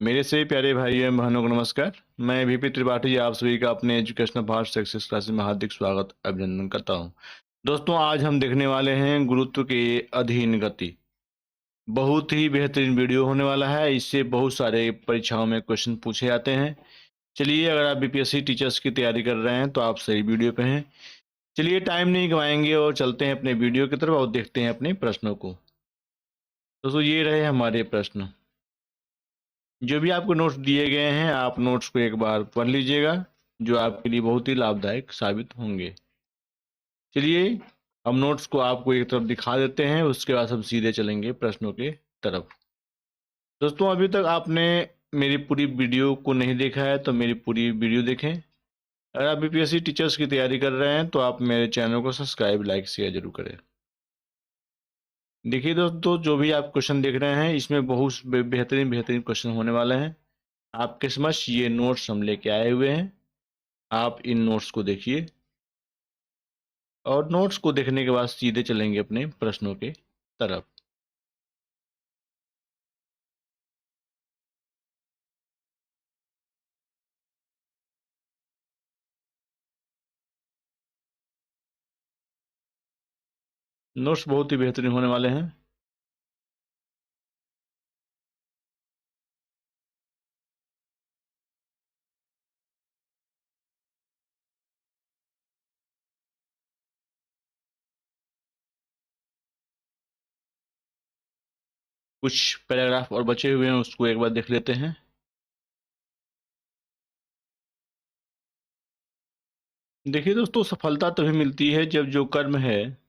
मेरे से प्यारे भाई एवं बहनों को नमस्कार। मैं वीपी त्रिपाठी आप सभी का अपने एजुकेशनल भाषा सक्सेस क्लासेस में हार्दिक स्वागत अभिनंदन करता हूं। दोस्तों, आज हम देखने वाले हैं गुरुत्व के अधीन गति। बहुत ही बेहतरीन वीडियो होने वाला है। इससे बहुत सारे परीक्षाओं में क्वेश्चन पूछे जाते हैं। चलिए, अगर आप बीपीएससी टीचर्स की तैयारी कर रहे हैं तो आप सही वीडियो पे हैं। चलिए, टाइम नहीं गवाएंगे और चलते हैं अपने वीडियो की तरफ और देखते हैं अपने प्रश्नों को। दोस्तों, ये रहे हमारे प्रश्न। जो भी आपको नोट्स दिए गए हैं, आप नोट्स को एक बार पढ़ लीजिएगा, जो आपके लिए बहुत ही लाभदायक साबित होंगे। चलिए, हम नोट्स को आपको एक तरफ दिखा देते हैं, उसके बाद हम सीधे चलेंगे प्रश्नों के तरफ। दोस्तों, अभी तक आपने मेरी पूरी वीडियो को नहीं देखा है तो मेरी पूरी वीडियो देखें। अगर आप बीपीएससी टीचर्स की तैयारी कर रहे हैं तो आप मेरे चैनल को सब्सक्राइब, लाइक, शेयर जरूर करें। देखिए दोस्तों, जो भी आप क्वेश्चन देख रहे हैं इसमें बहुत बेहतरीन बेहतरीन क्वेश्चन होने वाले हैं। आपके समझ ये नोट्स हम लेके आए हुए हैं। आप इन नोट्स को देखिए और नोट्स को देखने के बाद सीधे चलेंगे अपने प्रश्नों के तरफ। नोट्स बहुत ही बेहतरीन होने वाले हैं। कुछ पैराग्राफ और बचे हुए हैं, उसको एक बार देख लेते हैं। देखिए दोस्तों, सफलता तभी मिलती है जब जो कर्म है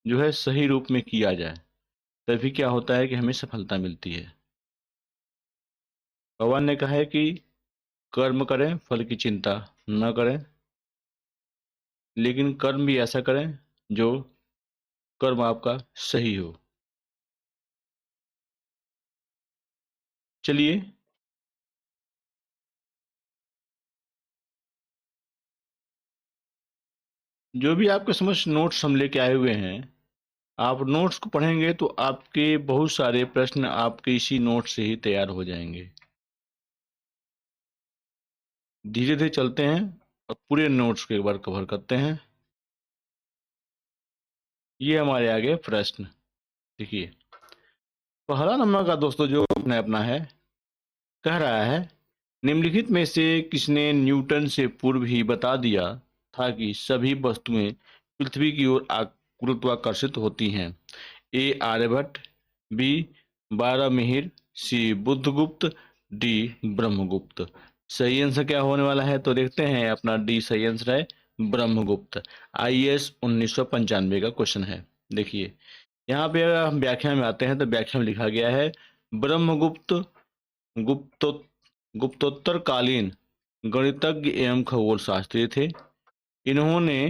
जो है सही रूप में किया जाए, तभी क्या होता है कि हमें सफलता मिलती है। भगवान ने कहा है कि कर्म करें, फल की चिंता न करें, लेकिन कर्म भी ऐसा करें जो कर्म आपका सही हो। चलिए, जो भी आपके समझ नोट्स हम लेके आए हुए हैं, आप नोट्स को पढ़ेंगे तो आपके बहुत सारे प्रश्न आपके इसी नोट से ही तैयार हो जाएंगे। धीरे धीरे चलते हैं और पूरे नोट्स को एक बार कवर करते हैं। ये हमारे आगे प्रश्न देखिए। पहला नंबर का दोस्तों जो अपना अपना है, कह रहा है, निम्नलिखित में से किसने न्यूटन से पूर्व ही बता दिया था कि सभी वस्तुएं पृथ्वी की ओर गुरुत्वाकर्षित होती हैं? ए आर्यभट्ट, बी बारहमिहिर, सी बुद्धगुप्त, डी ब्रह्मगुप्त। सही आंसर क्या होने वाला है तो देखते हैं। अपना डी सही आंसर है, ब्रह्मगुप्त। आईएएस 1995 का क्वेश्चन है। देखिए, यहाँ पे अगर हम व्याख्या में आते हैं तो व्याख्या में लिखा गया है, ब्रह्मगुप्त गुप्तो गुप्तोत्तरकालीन गणितज्ञ एवं खगोल शास्त्री थे। इन्होंने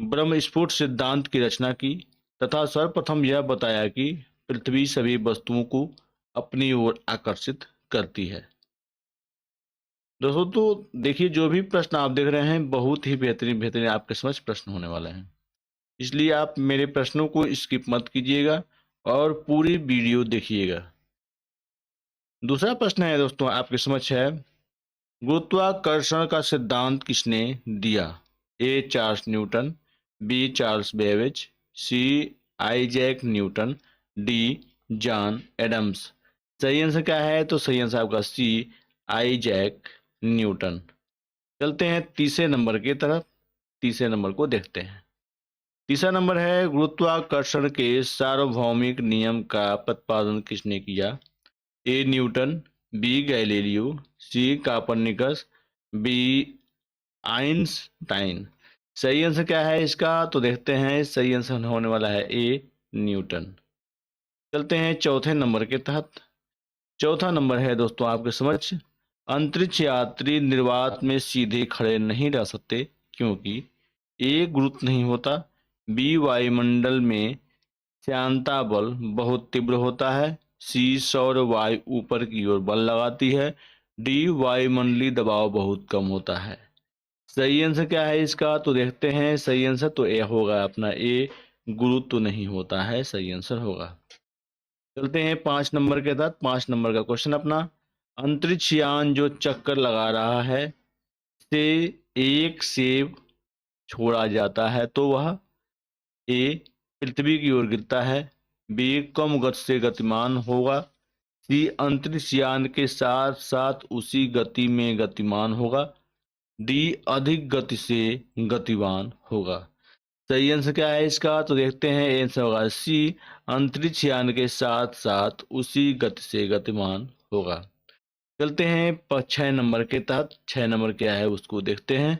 ब्रह्मस्फुट सिद्धांत की रचना की तथा सर्वप्रथम यह बताया कि पृथ्वी सभी वस्तुओं को अपनी ओर आकर्षित करती है। दोस्तों, तो देखिए, जो भी प्रश्न आप देख रहे हैं बहुत ही बेहतरीन बेहतरीन आपके समझ प्रश्न होने वाले हैं, इसलिए आप मेरे प्रश्नों को स्किप मत कीजिएगा और पूरी वीडियो देखिएगा। दूसरा प्रश्न है दोस्तों, आपके समझ है, गुरुत्वाकर्षण का सिद्धांत किसने दिया? A Charles Newton, B Charles Babbage, C Isaac Newton, D John Adams. सही आंसर क्या है तो सही आंसर आपका सी आइजैक न्यूटन। चलते हैं तीसरे नंबर की तरफ। तीसरे नंबर को देखते हैं। तीसरा नंबर है, गुरुत्वाकर्षण के सार्वभौमिक नियम का प्रतिपादन किसने किया? A Newton, B Galileo, C Copernicus, B Einstein. सही आंसर क्या है इसका तो देखते हैं। सही आंसर होने वाला है ए न्यूटन। चलते हैं चौथे नंबर के तहत। चौथा नंबर है दोस्तों आपके समझ, अंतरिक्ष यात्री निर्वात में सीधे खड़े नहीं रह सकते क्योंकि ए गुरुत्व नहीं होता, बी वायुमंडल में श्यानता बल बहुत तीव्र होता है, सी सौर वायु ऊपर की ओर बल लगाती है, डी वायुमंडलीय दबाव बहुत कम होता है। सही आंसर क्या है इसका तो देखते हैं। सही आंसर तो ए होगा अपना ए, गुरुत्व नहीं होता है, सही आंसर होगा। चलते हैं 5 नंबर के तहत। 5 नंबर का क्वेश्चन अपना, अंतरिक्ष यान जो चक्कर लगा रहा है से एक सेब छोड़ा जाता है तो वह ए पृथ्वी की ओर गिरता है, बी कम गति से गतिमान होगा, सी अंतरिक्ष यान के साथ साथ उसी गति में गतिमान होगा, डी अधिक गति से गतिमान होगा। सही आंसर क्या है इसका, तो देखते हैं। आंसर होगा सी, अंतरिक्ष यान के साथ साथ उसी गति से गतिमान होगा। चलते हैं 6 नंबर के तहत। 6 नंबर क्या है उसको देखते हैं।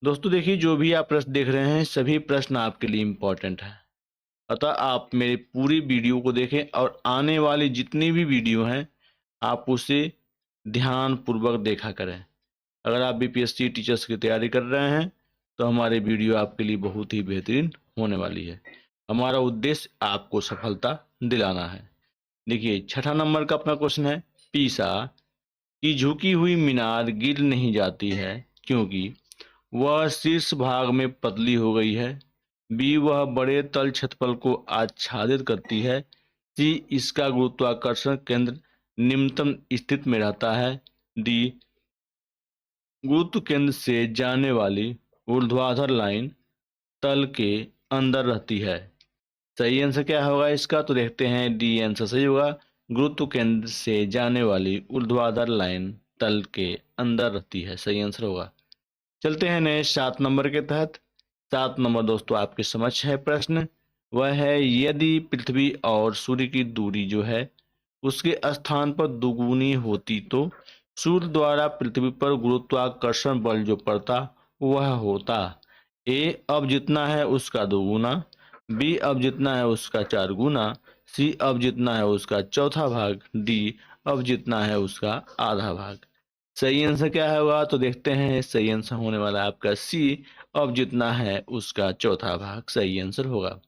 दोस्तों देखिए, जो भी आप प्रश्न देख रहे हैं सभी प्रश्न आपके लिए इम्पोर्टेंट है, अतः आप मेरी पूरी वीडियो को देखें और आने वाली जितनी भी वीडियो हैं आप उसे ध्यान पूर्वक देखा करें। अगर आप बीपीएससी टीचर्स की तैयारी कर रहे हैं तो हमारी वीडियो आपके लिए बहुत ही बेहतरीन होने वाली है। हमारा उद्देश्य आपको सफलता दिलाना है। देखिए 6 नंबर का अपना क्वेश्चन है, पीसा की झुकी हुई मीनार गिर नहीं जाती है क्योंकि वह शीर्ष भाग में पतली हो गई है, बी वह बड़े तल छतपल को आच्छादित करती है, सी इसका गुरुत्वाकर्षण केंद्र निम्नतम स्थिति में रहता है, डी गुरुत्व केंद्र से जाने वाली ऊर्ध्वाधर लाइन तल के अंदर रहती है। सही आंसर क्या होगा इसका, तो देखते हैं। डी आंसर सही होगा, गुरुत्व केंद्र से जाने वाली ऊर्ध्वाधर लाइन तल के अंदर रहती है, सही आंसर होगा। चलते हैं नेक्स्ट 7 नंबर के तहत। 7 नंबर दोस्तों आपके समक्ष है प्रश्न, वह है यदि पृथ्वी और सूर्य की दूरी जो है उसके स्थान पर दुगुनी होती तो सूर्य द्वारा पृथ्वी पर गुरुत्वाकर्षण बल जो पड़ता वह होता ए अब जितना है उसका दोगुना, बी अब जितना है उसका 4 गुना, सी अब जितना है उसका चौथा भाग, डी अब जितना है उसका आधा भाग। सही आंसर क्या होगा, तो देखते हैं। सही आंसर होने वाला है आपका सी, अब जितना है उसका चौथा भाग सही आंसर होगा।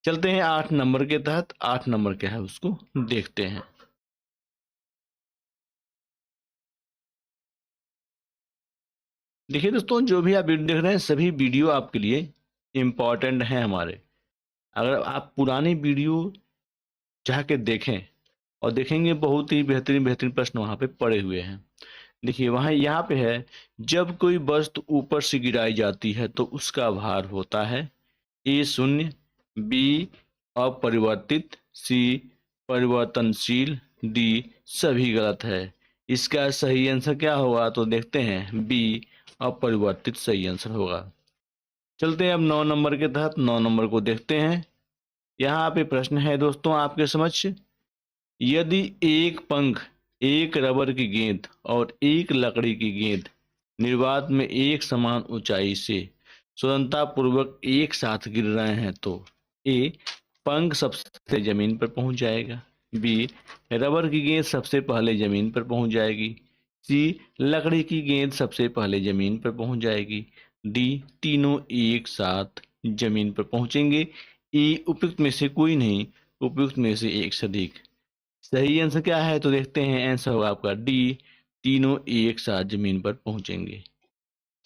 चलते हैं 8 नंबर के तहत। 8 नंबर क्या है उसको देखते हैं। देखिए दोस्तों, जो भी आप वीडियो देख रहे हैं सभी वीडियो आपके लिए इम्पोर्टेंट हैं हमारे। अगर आप पुरानी वीडियो जाके देखें और देखेंगे बहुत ही बेहतरीन बेहतरीन प्रश्न वहाँ पे पड़े हुए हैं। देखिए वहाँ यहाँ पे है, जब कोई वस्तु ऊपर से गिराई जाती है तो उसका भार होता है ए शून्य, बी अपरिवर्तित, सी परिवर्तनशील, डी सभी गलत है। इसका सही आंसर क्या होगा, तो देखते हैं। बी अपरिवर्तित सही आंसर होगा। चलते हैं अब 9 नंबर के तहत। 9 नंबर को देखते हैं। यहाँ पे प्रश्न है दोस्तों आपके समक्ष, यदि एक पंख, एक रबर की गेंद और एक लकड़ी की गेंद निर्वात में एक समान ऊंचाई से स्वतंत्रता पूर्वक एक साथ गिर रहे हैं तो ए पंख सबसे जमीन पर पहुंच जाएगा, बी रबर की गेंद सबसे पहले जमीन पर पहुंच जाएगी, सी लकड़ी की गेंद सबसे पहले जमीन पर पहुंच जाएगी, डी तीनों एक साथ जमीन पर पहुंचेंगे। ई उपयुक्त में से कोई नहीं, उपयुक्त में से एक से अधिक। सही आंसर क्या है, तो देखते हैं। आंसर होगा आपका डी, तीनों एक साथ जमीन पर पहुंचेंगे।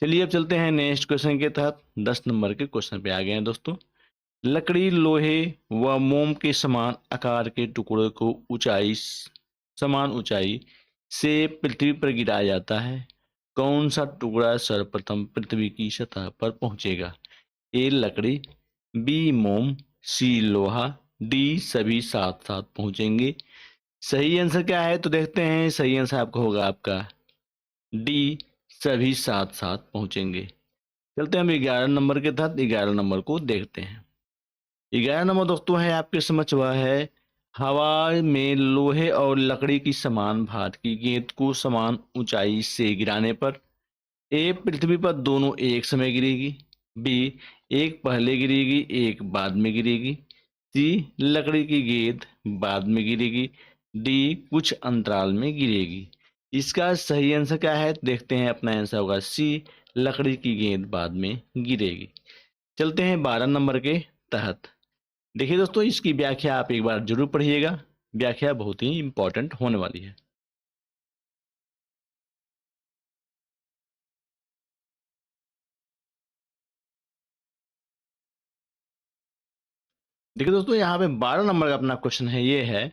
चलिए अब चलते हैं नेक्स्ट क्वेश्चन के तहत। 10 नंबर के क्वेश्चन पे आ गए हैं दोस्तों। लकड़ी, लोहे व मोम के समान आकार के टुकड़े को समान ऊंचाई से पृथ्वी पर गिराया जाता है, कौन सा टुकड़ा सर्वप्रथम पृथ्वी की सतह पर पहुंचेगा। ए लकड़ी, बी मोम, सी लोहा, डी सभी साथ साथ पहुंचेंगे। सही आंसर क्या है, तो देखते हैं। सही आंसर आपका होगा आपका डी, सभी साथ साथ पहुंचेंगे। चलते हैं हम 11 नंबर के तहत। 11 नंबर को देखते हैं। 11 नंबर दोस्तों है आपके समझ, वह है हवा में लोहे और लकड़ी की समान भार की गेंद को समान ऊंचाई से गिराने पर ए पृथ्वी पर दोनों एक समय गिरेगी, बी एक पहले गिरेगी एक बाद में गिरेगी, सी लकड़ी की गेंद बाद में गिरेगी, डी कुछ अंतराल में गिरेगी। इसका सही आंसर क्या है, देखते हैं। अपना आंसर होगा सी, लकड़ी की गेंद बाद में गिरेगी। चलते हैं 12 नंबर के तहत। देखिए दोस्तों, इसकी व्याख्या आप एक बार जरूर पढ़िएगा, व्याख्या बहुत ही इंपॉर्टेंट होने वाली है। देखिए दोस्तों, यहाँ पे 12 नंबर का अपना क्वेश्चन है, ये है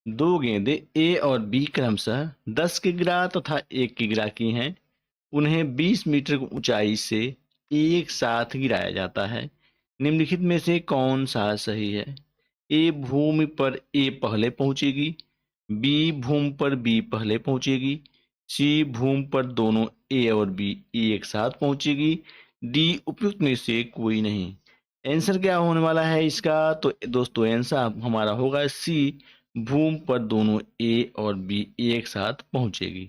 दो गेंदें ए और बी क्रमशः 10 किग्रा तथा 1 किग्रा की हैं। उन्हें 20 मीटर की ऊंचाई से एक साथ गिराया जाता है। निम्नलिखित में से कौन सा सही है? ए भूमि पर ए पहले पहुंचेगी, बी भूमि पर बी पहले पहुंचेगी, सी भूमि पर दोनों ए और बी एक साथ पहुंचेगी, डी उपयुक्त में से कोई नहीं। आंसर क्या होने वाला है इसका? तो दोस्तों आंसर हमारा होगा सी, भूमि पर दोनों ए और बी एक साथ पहुंचेगी।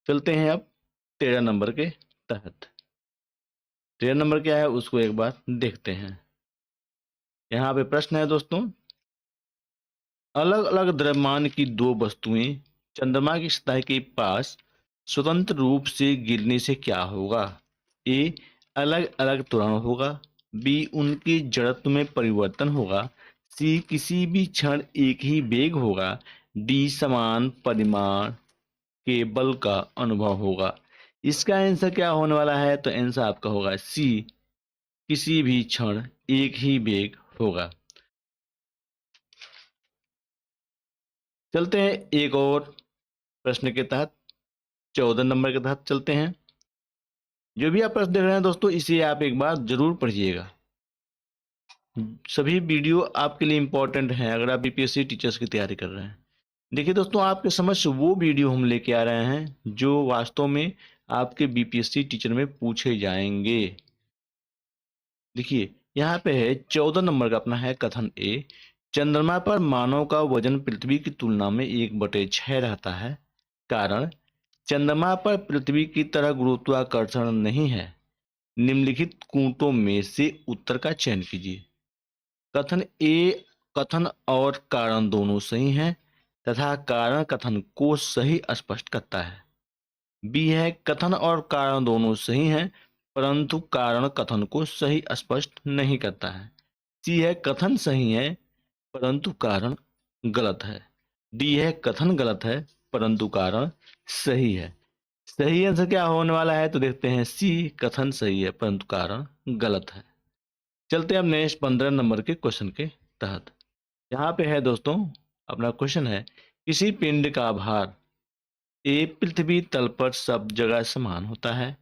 चलते हैं अब 13 नंबर के तहत। 13 नंबर क्या है उसको एक बार देखते हैं। यहाँ पे प्रश्न है दोस्तों, अलग अलग द्रव्यमान की दो वस्तुएं चंद्रमा की सतह के पास स्वतंत्र रूप से गिरने से क्या होगा? ए अलग अलग त्वरण होगा, बी उनके जड़त्व में परिवर्तन होगा, सी किसी भी क्षण एक ही वेग होगा, डी समान परिमाण के बल का अनुभव होगा। इसका आंसर क्या होने वाला है? तो आंसर आपका होगा सी, किसी भी क्षण एक ही वेग होगा। चलते हैं एक और प्रश्न के तहत, 14 नंबर के तहत चलते हैं। जो भी आप प्रश्न देख रहे हैं दोस्तों, इसे आप एक बार जरूर पढ़िएगा। सभी वीडियो आपके लिए इंपॉर्टेंट हैं अगर आप बीपीएससी टीचर्स की तैयारी कर रहे हैं। देखिए दोस्तों, आपके समक्ष वो वीडियो हम लेके आ रहे हैं जो वास्तव में आपके बीपीएससी टीचर में पूछे जाएंगे। देखिए यहाँ पे है 14 नंबर का अपना है कथन ए, चंद्रमा पर मानव का वजन पृथ्वी की तुलना में 1/6 रहता है। कारण, चंद्रमा पर पृथ्वी की तरह गुरुत्वाकर्षण नहीं है। निम्नलिखित कूटों में से उत्तर का चयन कीजिए। कथन ए कथन और कारण दोनों सही हैं तथा कारण कथन को सही स्पष्ट करता है। बी है कथन और कारण दोनों सही हैं परंतु कारण कथन को सही स्पष्ट नहीं करता है। सी है कथन सही है परंतु कारण गलत है। डी है कथन गलत है परंतु कारण सही है। सही आंसर क्या होने वाला है? तो देखते हैं सी, कथन सही है परंतु कारण गलत है। चलते हैं अब नेक्स्ट 15 नंबर के क्वेश्चन के तहत। यहाँ पे है दोस्तों अपना क्वेश्चन है, किसी पिंड का भार ए पृथ्वी तल पर सब जगह समान होता है,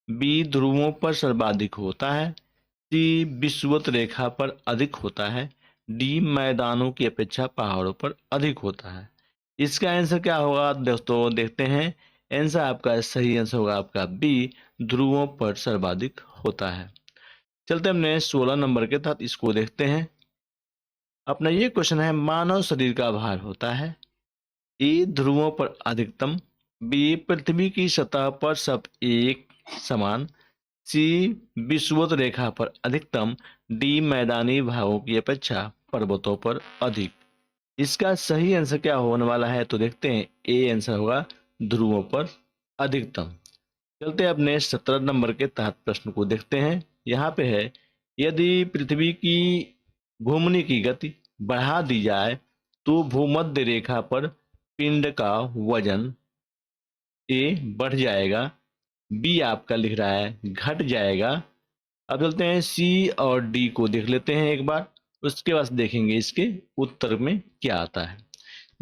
बी ध्रुवों पर सर्वाधिक होता है, सी विषुवत रेखा पर अधिक होता है, डी मैदानों की अपेक्षा पहाड़ों पर अधिक होता है। इसका आंसर क्या होगा दोस्तों? देखते हैं। आंसर आपका सही आंसर होगा आपका बी, ध्रुवों पर सर्वाधिक होता है। चलते हमने 16 नंबर के तहत इसको देखते हैं। अपना ये क्वेश्चन है, मानव शरीर का भार होता है ए ध्रुवों पर अधिकतम, बी पृथ्वी की सतह पर सब एक समान, सी विषुवत रेखा पर अधिकतम, डी मैदानी भागों की अपेक्षा पर्वतों पर अधिक। इसका सही आंसर क्या होने वाला है? तो देखते हैं। ए आंसर होगा ध्रुवों पर अधिकतम। चलते अब नेक्स्ट 17 नंबर के तहत प्रश्न को देखते हैं। यहाँ पे है, यदि पृथ्वी की घूमने की गति बढ़ा दी जाए तो भूमध्य रेखा पर पिंड का वजन ए बढ़ जाएगा, बी आपका लिख रहा है घट जाएगा। अब चलते हैं सी और डी को देख लेते हैं एक बार, उसके बाद देखेंगे इसके उत्तर में क्या आता है।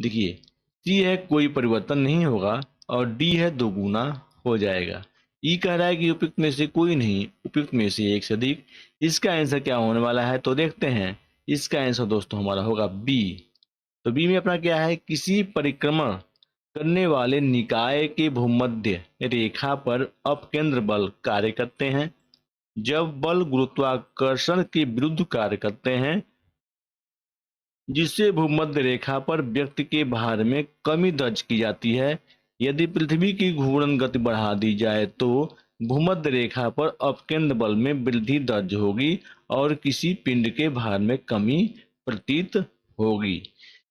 देखिए सी है कोई परिवर्तन नहीं होगा और डी है दोगुना हो जाएगा। ई कह रहा है कि उपयुक्त में से कोई नहीं, उपयुक्त में से एक से अधिक। इसका आंसर क्या होने वाला है? तो देखते हैं। इसका आंसर दोस्तों हमारा होगा बी। तो बी में अपना क्या है, किसी परिक्रमण करने वाले निकाय के भूमध्य रेखा पर अपकेंद्र बल कार्य करते हैं। जब बल गुरुत्वाकर्षण के विरुद्ध कार्य करते हैं जिससे भूमध्य रेखा पर व्यक्ति के भार में कमी दर्ज की जाती है। यदि पृथ्वी की घूर्णन गति बढ़ा दी जाए तो भूमध्य रेखा पर अपकेंद्र बल में वृद्धि दर्ज होगी और किसी पिंड के भार में कमी प्रतीत होगी।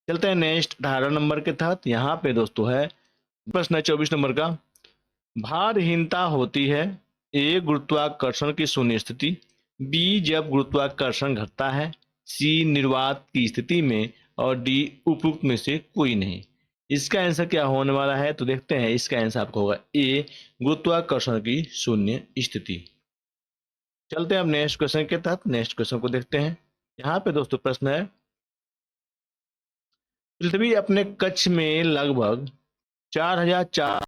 चलते हैं नेक्स्ट 18 नंबर के तहत। यहाँ पे दोस्तों है प्रश्न है 24 नंबर का, भारहीनता होती है ए गुरुत्वाकर्षण की शून्य स्थिति, बी जब गुरुत्वाकर्षण घटता है, सी निर्वात की स्थिति में और डी उपयुक्त में से कोई नहीं। इसका आंसर क्या होने वाला है? तो देखते हैं। इसका आंसर आपका होगा ए गुरुत्वाकर्षण की शून्य स्थिति। चलते हैं अब नेक्स्ट क्वेश्चन के तहत। नेक्स्ट क्वेश्चन को देखते हैं। यहाँ पे दोस्तों प्रश्न है, पृथ्वी अपने कक्ष में लगभग 4004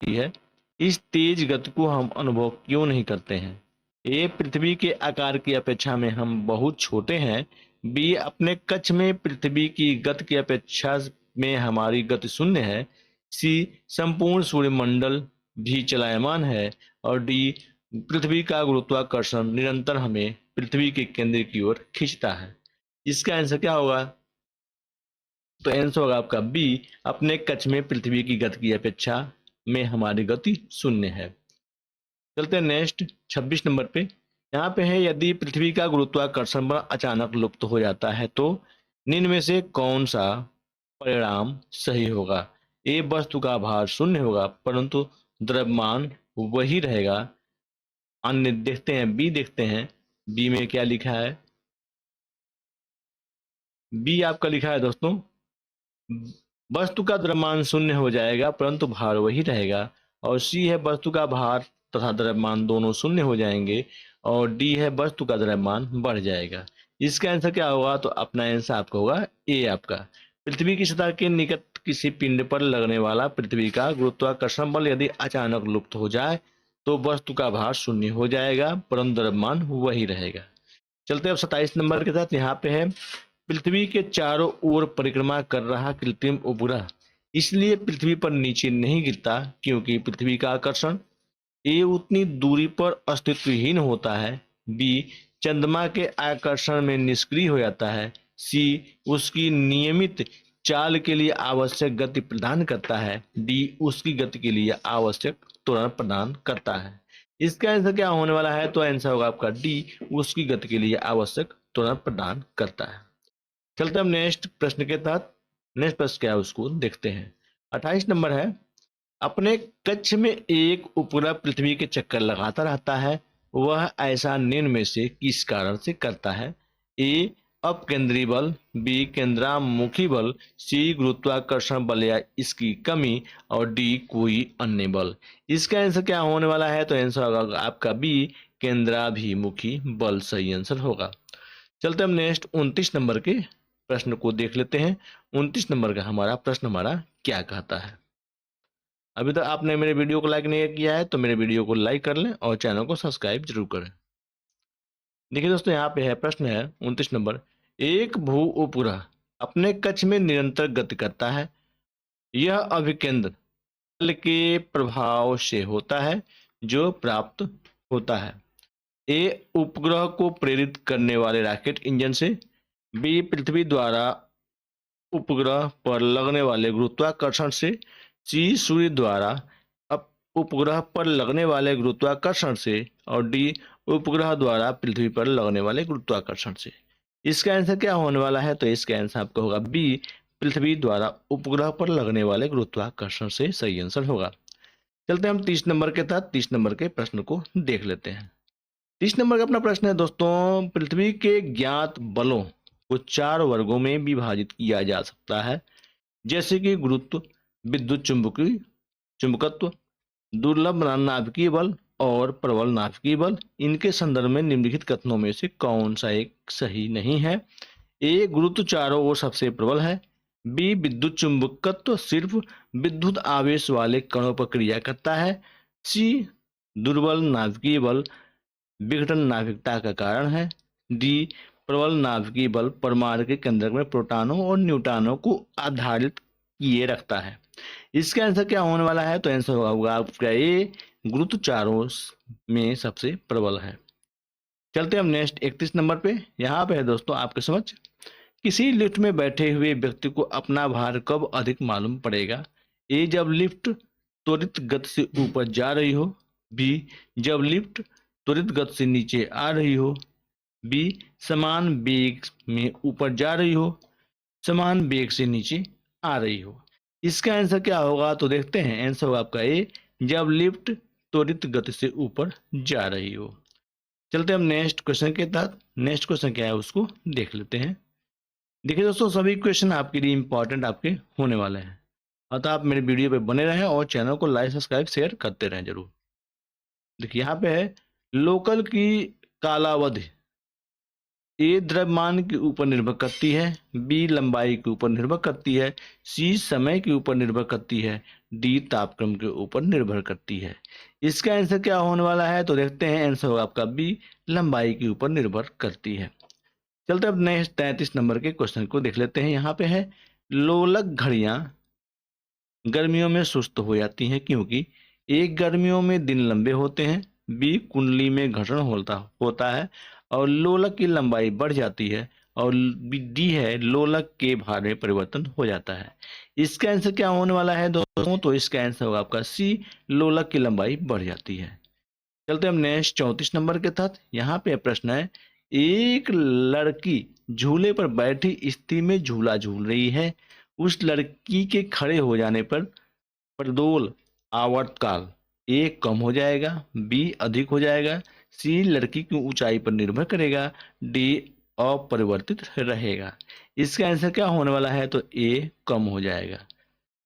की है, इस तेज गति को हम अनुभव क्यों नहीं करते हैं? ए, पृथ्वी के आकार की अपेक्षा में हम बहुत छोटे हैं। बी, अपने कक्ष में पृथ्वी की गति की अपेक्षा में हमारी गति शून्य है। सी, संपूर्ण सूर्यमंडल भी चलायमान है। और डी, पृथ्वी का गुरुत्वाकर्षण निरंतर हमें पृथ्वी के केंद्र की ओर खींचता है। इसका आंसर क्या होगा? तो आंसर होगा आपका बी, अपने कक्ष में पृथ्वी की गति की अपेक्षा में हमारी गति शून्य है। चलते हैं नेक्स्ट 26 नंबर पे। यहाँ पे है, यदि पृथ्वी का गुरुत्वाकर्षण बल अचानक लुप्त हो जाता है तो निम्न में से कौन सा परिणाम सही होगा? ए, वस्तु का भार शून्य होगा परंतु द्रव्यमान वही रहेगा। अन्य देखते हैं, बी देखते हैं। बी में क्या लिखा है? बी आपका लिखा है दोस्तों, वस्तु का द्रव्यमान शून्य हो जाएगा परंतु भार वही रहेगा। और सी है, वस्तु का भार तथा द्रव्यमान दोनों शून्य हो जाएंगे। और डी है, वस्तु का द्रव्यमान बढ़ जाएगा। इसका आंसर क्या होगा? तो अपना आंसर आपका होगा ए आपका। पृथ्वी की सतह के निकट किसी पिंड पर लगने वाला पृथ्वी का गुरुत्वाकर्षण बल यदि अचानक लुप्त हो जाए तो वस्तु का भार शून्य हो जाएगा परंतु द्रव्यमान वही रहेगा। चलते अब 27 नंबर के साथ। यहाँ पे है, पृथ्वी के चारों ओर परिक्रमा कर रहा कृत्रिम उपग्रह इसलिए पृथ्वी पर नीचे नहीं गिरता क्योंकि पृथ्वी का आकर्षण ए, उतनी दूरी पर अस्तित्वहीन होता है। बी, चंद्रमा के आकर्षण में निष्क्रिय हो जाता है। सी, उसकी नियमित चाल के लिए आवश्यक गति प्रदान करता है। डी, उसकी गति के लिए आवश्यक त्वरण प्रदान करता है। इसका आंसर क्या होने वाला है? तो आंसर होगा आपका डी, उसकी गति के लिए आवश्यक त्वरण प्रदान करता है। चलते हम नेक्स्ट प्रश्न के तहत। नेक्स्ट प्रश्न क्या है उसको देखते हैं। 28 नंबर है, अपने कक्ष में एक उपग्रह पृथ्वी के चक्कर लगाता रहता है, वह ऐसा निम्न में से किस कारण से करता है? ए, अपकेंद्री बल। बी, केंद्रामुखी बल। सी, गुरुत्वाकर्षण बल या इसकी कमी। और डी, कोई अन्य बल। इसका आंसर क्या होने वाला है? तो आंसर होगा आपका बी, केंद्राभिमुखी बल सही आंसर होगा। चलते हम नेक्स्ट 29 नंबर के प्रश्न को देख लेते हैं। 29 नंबर का हमारा प्रश्न हमारा क्या कहता है? अभी तक आपने मेरे वीडियो को लाइक नहीं किया है तो मेरे वीडियो को लाइक कर लें और चैनल को सब्सक्राइब जरूर करें। देखिए दोस्तों, यहाँ पे है प्रश्न है 29 नंबर, एक भू उपग्रह अपने कक्ष में निरंतर गति करता है। यह अभिकेंद्र बल के प्रभाव से होता है जो प्राप्त होता है। ए, उपग्रह को प्रेरित करने वाले रॉकेट इंजन से। बी, पृथ्वी द्वारा उपग्रह पर लगने वाले गुरुत्वाकर्षण से। सी, सूर्य द्वारा उपग्रह पर लगने वाले गुरुत्वाकर्षण से। और डी, उपग्रह द्वारा पृथ्वी पर लगने वाले गुरुत्वाकर्षण से। इसका आंसर क्या होने वाला है? तो इसका आंसर आपका होगा बी, पृथ्वी द्वारा उपग्रह पर लगने वाले गुरुत्वाकर्षण से सही आंसर होगा। चलते हम 30 नंबर के तहत 30 नंबर के प्रश्न को देख लेते हैं। 30 नंबर का अपना प्रश्न है दोस्तों, पृथ्वी के ज्ञात बलों को 4 वर्गों में विभाजित किया जा सकता है, जैसे कि गुरुत्व, विद्युत चुंबकीय चुंबकत्व, दुर्लभ नाभिकीय बल और प्रबल नाभिकीय बल। इनके संदर्भ में निम्नलिखित कथनों में से कौन सा एक सही नहीं है? ए, गुरुत्व चारों ओर सबसे प्रबल है। बी, विद्युत चुंबकत्व सिर्फ विद्युत आवेश वाले कणों पर क्रिया करता है। सी, दुर्बल नाभिकीय बल विघटन नाभिकता का कारण है। डी, प्रबल नाभिकीय बल परमाणु के केंद्रक में प्रोटॉनों और न्यूट्रॉनों को आधारित किए रखता है। इसका आंसर क्या होने वाला है? तो आंसर होगा आपका ए, गुरुत्व चारों में सबसे प्रबल है। चलते हम नेक्स्ट 31 नंबर पे। यहाँ पे है दोस्तों आपके समझ, किसी लिफ्ट में बैठे हुए व्यक्ति को अपना भार कब अधिक मालूम पड़ेगा? ए, जब लिफ्ट त्वरित गति से ऊपर जा रही हो। बी, जब लिफ्ट त्वरित गति से नीचे आ रही हो। बी, समान वेग में ऊपर जा रही हो, समान वेग से नीचे आ रही हो। इसका आंसर क्या होगा? तो देखते हैं। आंसर होगा आपका ए, जब लिफ्ट त्वरित गति से ऊपर जा रही हो। चलते हम नेक्स्ट क्वेश्चन के तहत। नेक्स्ट क्वेश्चन क्या है उसको देख लेते हैं। देखिए दोस्तों, सभी क्वेश्चन आपके लिए इंपॉर्टेंट आपके होने वाले हैं, अतः आप मेरे वीडियो पे बने रहें और चैनल को लाइक सब्सक्राइब शेयर करते रहें जरूर। देखिए यहाँ पे है लोकल की कालावधि ए द्रव्यमान के ऊपर निर्भर करती है, बी लंबाई के ऊपर निर्भर करती है, सी समय के ऊपर निर्भर करती है, डी तापक्रम के ऊपर निर्भर करती है। इसका आंसर क्या होने वाला है तो देखते हैं। आंसर होगा आपका बी लंबाई के ऊपर निर्भर करती है। चलते अब नेक्स्ट 33 नंबर के क्वेश्चन को देख लेते हैं। यहाँ पे है लोलक घड़ियां गर्मियों में सुस्त हो जाती हैं क्योंकि एक गर्मियों में दिन लंबे होते हैं, बी कुंडली में घर्षण होता होता है और लोलक की लंबाई बढ़ जाती है और डी है लोलक के भार में परिवर्तन हो जाता है। इसका आंसर क्या होने वाला है दोस्तों तो इसका आंसर होगा आपका सी लोलक की लंबाई बढ़ जाती है। चलते हम नेक्स्ट 34 नंबर के तहत। यहाँ पे प्रश्न है एक लड़की झूले पर बैठी स्थिति में झूला झूल रही है, उस लड़की के खड़े हो जाने पर प्रदोल आवर्तकाल ए कम हो जाएगा, बी अधिक हो जाएगा, सी लड़की की ऊंचाई पर निर्भर करेगा, डी अपरिवर्तित रहेगा। इसका आंसर क्या होने वाला है तो ए कम हो जाएगा।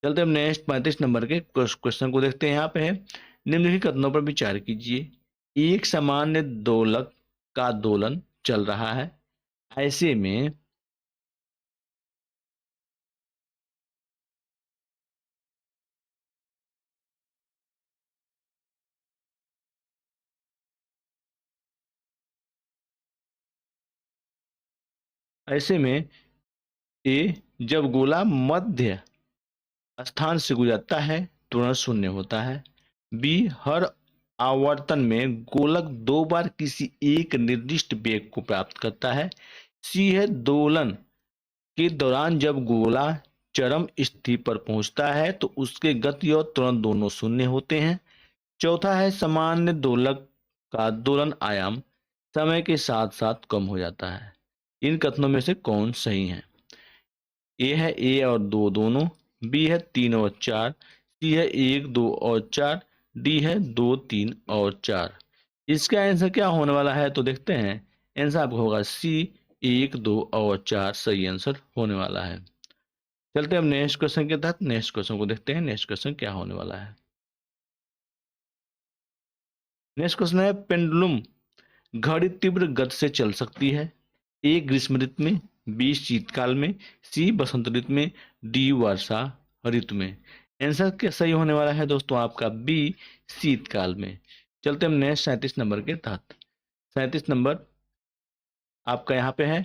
चलते हम नेक्स्ट 35 नंबर के क्वेश्चन को देखते हैं। यहाँ पे है निम्नलिखित कथनों पर विचार कीजिए। एक सामान्य दोलक का दोलन चल रहा है, ऐसे में ऐसे में ए जब गोला मध्य स्थान से गुजरता है तुरंत शून्य होता है, बी हर आवर्तन में गोलक दो बार किसी एक निर्दिष्ट वेग को प्राप्त करता है, सी है दोलन के दौरान जब गोला चरम स्थिति पर पहुंचता है तो उसके गति और त्वरण दोनों शून्य होते हैं, चौथा है सामान्य दोलक का दोलन आयाम समय के साथ साथ कम हो जाता है। इन कथनों में से कौन सही है? ए है ए और दो दोनों, बी है 3 और 4, सी है 1 2 और 4, डी है 2 3 और 4। इसका आंसर क्या होने वाला है तो देखते हैं। आंसर आपका होगा सी 1 2 और 4 सही आंसर होने वाला है। चलते हैं अब नेक्स्ट क्वेश्चन के तहत। नेक्स्ट क्वेश्चन को देखते हैं। नेक्स्ट क्वेश्चन क्या होने वाला है। नेक्स्ट क्वेश्चन है पेंडुलम घड़ी तीव्र गति से चल सकती है, ए ग्रीष्म ऋतु में, बी शीतकाल में, सी बसंत ऋतु में, डी वर्षा ऋतु में। आंसर क्या सही होने वाला है दोस्तों आपका बी शीतकाल में। चलते हम नेक्स्ट 37 नंबर के तहत। 37 नंबर आपका यहाँ पे है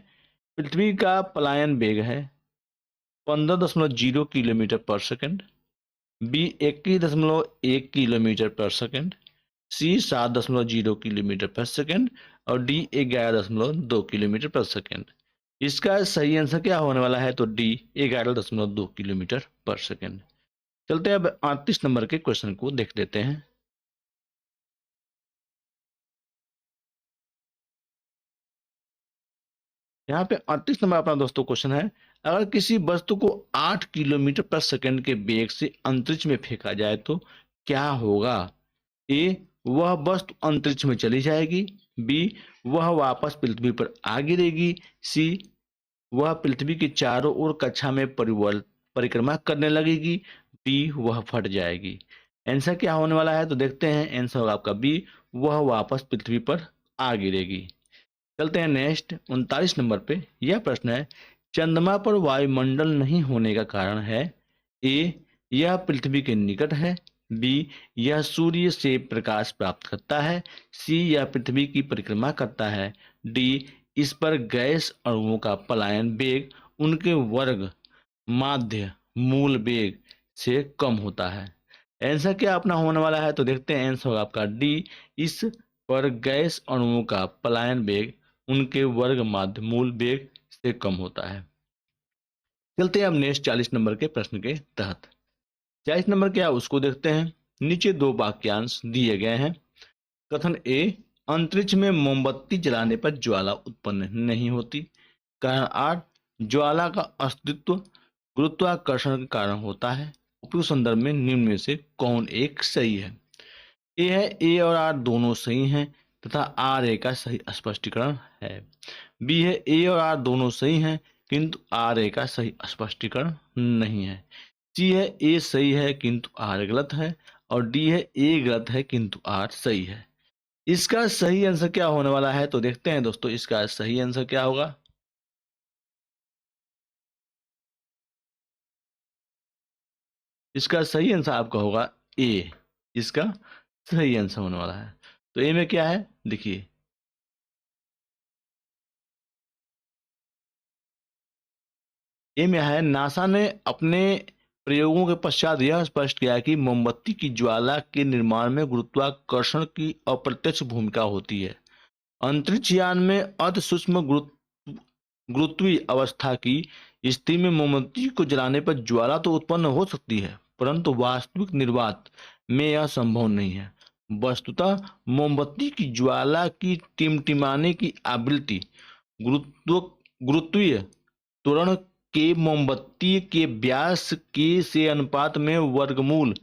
पृथ्वी का पलायन वेग है 15.0 किलोमीटर पर सेकंड, बी 21.1 किलोमीटर पर सेकंड, सी 7.0 किलोमीटर पर सेकंड और डी 11.2 किलोमीटर पर सेकंड। इसका सही आंसर क्या होने वाला है तो डी 11.2 किलोमीटर पर सेकंड। चलते हैं अब 38 नंबर के क्वेश्चन को देख लेते हैं। यहाँ पे 38 नंबर अपना दोस्तों क्वेश्चन है अगर किसी वस्तु को 8 किलोमीटर पर सेकंड के वेग से अंतरिक्ष में फेंका जाए तो क्या होगा? ए वह वस्तु अंतरिक्ष में चली जाएगी, बी वह वापस पृथ्वी पर आ गिरेगी, सी वह पृथ्वी के चारों ओर कक्षा में परिक्रमा करने लगेगी, डी वह फट जाएगी। आंसर क्या होने वाला है तो देखते हैं। आंसर होगा आपका बी वह वापस पृथ्वी पर आ गिरेगी। चलते हैं नेक्स्ट 39 नंबर पे। यह प्रश्न है चंद्रमा पर वायुमंडल नहीं होने का कारण है ए यह पृथ्वी के निकट है, बी यह सूर्य से प्रकाश प्राप्त करता है, सी यह पृथ्वी की परिक्रमा करता है, डी इस पर गैस अणुओं का पलायन वेग उनके वर्ग माध्य मूल वेग से कम होता है। आंसर क्या अपना होने वाला है तो देखते हैं। आंसर होगा आपका डी इस पर गैस अणुओं का पलायन वेग उनके वर्ग माध्य मूल वेग से कम होता है। चलते हैं अब नेक्स्ट 40 नंबर के प्रश्न के तहत। 40 नंबर क्या उसको देखते हैं। नीचे दो वाक्यांश दिए गए हैं। कथन ए अंतरिक्ष में मोमबत्ती जलाने पर ज्वाला उत्पन्न नहीं होती। कारण आठ ज्वाला का अस्तित्व गुरुत्वाकर्षण के कारण होता है। उपयुक्त संदर्भ में निम्न में से कौन एक सही है? ए है ए और आर दोनों सही हैं तथा आर ए का सही स्पष्टीकरण है। बी है ए और आर दोनों सही हैं किंतु आर ए का सही स्पष्टीकरण नहीं है। सी है ए सही है किंतु आर गलत है और डी है ए गलत है किंतु आर सही है। इसका सही आंसर क्या होने वाला है, तो देखते हैं दोस्तों इसका सही आंसर क्या होगा। इसका सही आंसर आपका होगा ए। इसका सही आंसर होने वाला है। तो ए में क्या है, देखिए ए में है, नासा ने अपने प्रयोगों के पश्चात यह स्पष्ट किया कि मोमबत्ती की ज्वाला के निर्माण में गुरुत्वाकर्षण की अप्रत्यक्ष भूमिका होती है। अंतरिक्ष यान में अति सूक्ष्म गुरुत्वीय अवस्था की स्थिति में मोमबत्ती को जलाने पर ज्वाला तो उत्पन्न हो सकती है, परंतु वास्तविक निर्वात में यह संभव नहीं है। वस्तुतः मोमबत्ती की ज्वाला की टिमटिमाने की आवृत्ति गुरुत्वीय त्वरण के मोमबत्ती के व्यास के से अनुपात में वर्गमूल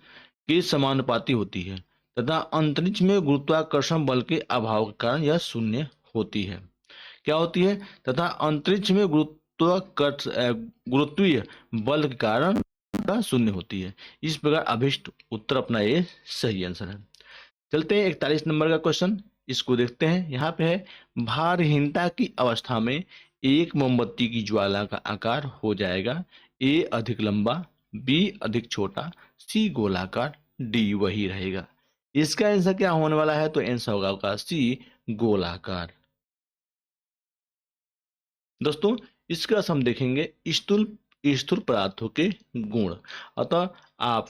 के समानुपाती होती है तथा अंतरिक्ष में गुरुत्वाकर्षण बल के अभाव के कारण यह शून्य होती है। क्या होती है, तथा अंतरिक्ष में गुरुत्वीय बल के कारण शून्य होती है। इस प्रकार अभिष्ट उत्तर अपना ये सही आंसर है। चलते हैं 41 नंबर का क्वेश्चन, इसको देखते हैं। यहाँ पे है, भारहीनता की अवस्था में एक मोमबत्ती की ज्वाला का आकार हो जाएगा ए अधिक लंबा, बी अधिक छोटा, सी गोलाकार, डी वही रहेगा। इसका आंसर क्या होने वाला है, तो आंसर होगा आपका सी गोलाकार। दोस्तों इसका हम देखेंगे स्थूल स्थूल पदार्थों के गुण। अतः आप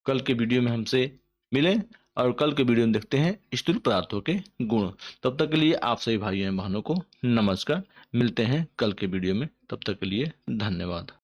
कल के वीडियो में हमसे मिलें और कल के वीडियो में देखते हैं स्थूल पदार्थों के गुण। तब तक के लिए आप सभी भाइयों एवं बहनों को नमस्कार। मिलते हैं कल के वीडियो में, तब तक के लिए धन्यवाद।